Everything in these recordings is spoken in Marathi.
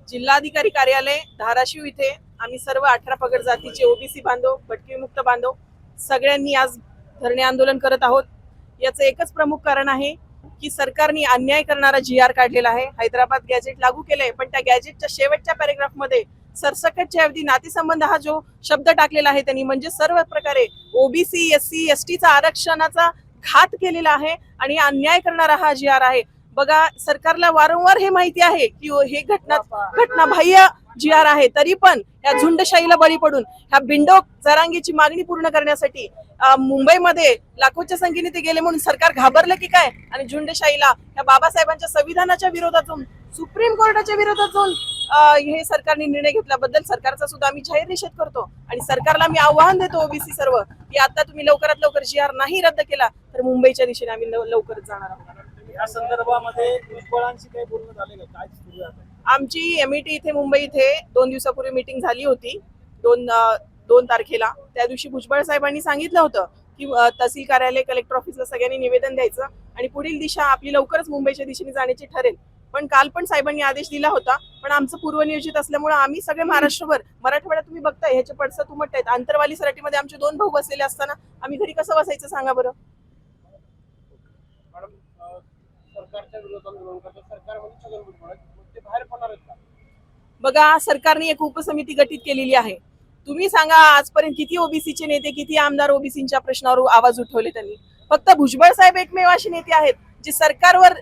जिल्हाधिकारी कार्यालय धाराशिव इथे आम्ही सर्व 18 पगड जातीचे ओबीसी बांधव, भटके मुक्त बांधव सगळ्यांनी आज धरणे आंदोलन करत आहोत। याचं एकच प्रमुख कारण आहे की सरकारने अन्याय करणारा GR काढलेला आहे। हैदराबाद गॅजेट लागू केलंय, पण त्या गॅजेटच्या शेवटच्या पॅरेग्राफ मध्ये सरसकटच्या ऐवजी नातेसंबंध हा जो शब्द टाकलेला आहे त्यांनी, म्हणजे सर्व प्रकारे ओबीसी SC ST चा आरक्षणाचा घात केलेला आहे आणि अन्याय करणारा हा GR आहे। बघा, सरकारला वारंवार हे माहिती आहे की हे घटनाबाह्य GR आहे, तरी पण या झुंडशाहीला बळी पडून ह्या बिंडोक जरांगीची मागणी पूर्ण करण्यासाठी मुंबईमध्ये लाखोच्या संख्येने ते गेले म्हणून सरकार घाबरलं की काय? आणि झुंडशाहीला या बाबासाहेबांच्या संविधानाच्या विरोधात जाऊन, सुप्रीम कोर्टाच्या विरोधात जाऊन हे सरकारने निर्णय घेतल्याबद्दल सरकारचा सुद्धा आम्ही जाहीर निषेध करतो। आणि सरकारला मी आव्हान देतो ओबीसी सर्व की आता तुम्ही लवकरात लवकर GR नाही रद्द केला तर मुंबईच्या दिशेने आम्ही लवकरच जाणार आहोत। या संदर्भामध्ये भुजबळांशी काही बोलणं झाले का? काय सुरू आहे? आमची MET इथे मुंबई इथे 2 दिवसापूर्वी मीटिंग झाली होती, 2 तारखेला। त्या दिवशी भुजबळ साहेबांनी सांगितलं होतं की तहसील कार्यालय, कलेक्टर ऑफिसला सगळ्यांनी निवेदन द्यायचं आणि पुढील दिशा आपली लवकरच मुंबईच्या दिशेने जाण्याची ठरेल। पण काल पण साहेबांनी आदेश दिला होता, पण आमचं पूर्वनियोजित असल्यामुळे आम्ही सगळे महाराष्ट्रभर, मराठवाड्यात तुम्ही बघताय ह्याचे पडसाद उमटत आहेत। आंतरवाली सराटीमध्ये आमचे 2 भाऊ बसलेले असताना आम्ही घरी कसं बसायचं सांगा बरं? सरकारच्या विरोधात आंदोलन करतात, सरकारमध्ये छगन भुजबळ ते बाहेर पडणार आहेत का? बघा, सरकारने एक उपसमिती गठीत केलेली आहे। तुम्ही सांगा आजपर्यंत किती ओबीसीचे नेते, किती आमदार ओबीसीच्या प्रश्नावर आवाज उठवले त्यांनी? फक्त भुजबळ साहेब एकमेव असे नेते आहेत जे सरकारवर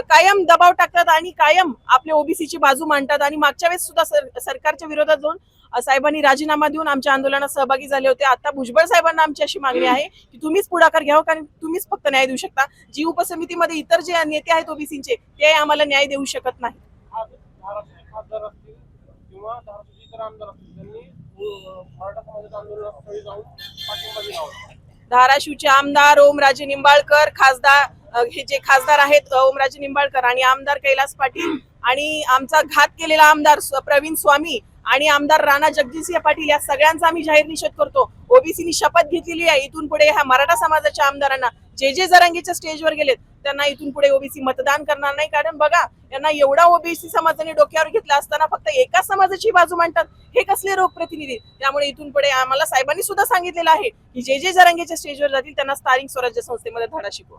कायम दबाव टाकतात आणि कायम आपल्या ओबीसीची बाजू मांडतात। आणि मागच्या वेळेस सुद्धा सरकारच्या विरोधात जाऊन साहेबांनी राजीनामा देऊन आमच्या आंदोलनात सहभागी झाले होते। आता भुजबळ साहेबांना आमची अशी मागणी आहे की तुम्हीच पुढाकार घ्यावा, कारण तुम्हीच फक्त न्याय देऊ शकता। जी उपसमितीमध्ये इतर जे नेते आहेत ओबीसीचे ते आम्हाला न्याय देऊ शकत नाही। खासदार असतील किंवा धाराशिवचे इतर आमदार असतील, त्यांनी मराठा समाजाच्या आंदोलनास्थळी जाऊन पाठिंबा दिला होता। धाराशिवचे आमदार ओमराजे निंबाळकर, हे जे खासदार आहेत ओमराजे निंबाळकर आणि आमदार कैलास पाटील आणि आमचा घात केलेला आमदार प्रवीण स्वामी आणि आमदार राणा जगजितसिंह पाटील या सगळ्यांचा आम्ही जाहीर निषेध करतो। ओबीसीनी शपथ घेतलेली आहे इथून पुढे ह्या मराठा समाजाच्या आमदारांना जे जरांगीच्या स्टेजवर गेलेत त्यांना इथून पुढे ओबीसी मतदान करणार नाही। कारण बघा, यांना एवढा ओबीसी समाजाने डोक्यावर घेतला असताना फक्त एका समाजाची बाजू मांडतात, हे कसले रोग प्रतिनिधी? त्यामुळे इथून पुढे आम्हाला साहेबांनी सुद्धा सांगितलेलं आहे की जे जरांगीच्या स्टेजवर जातील त्यांना स्थानिक स्वराज्य संस्थेमध्ये धडा शिकवा।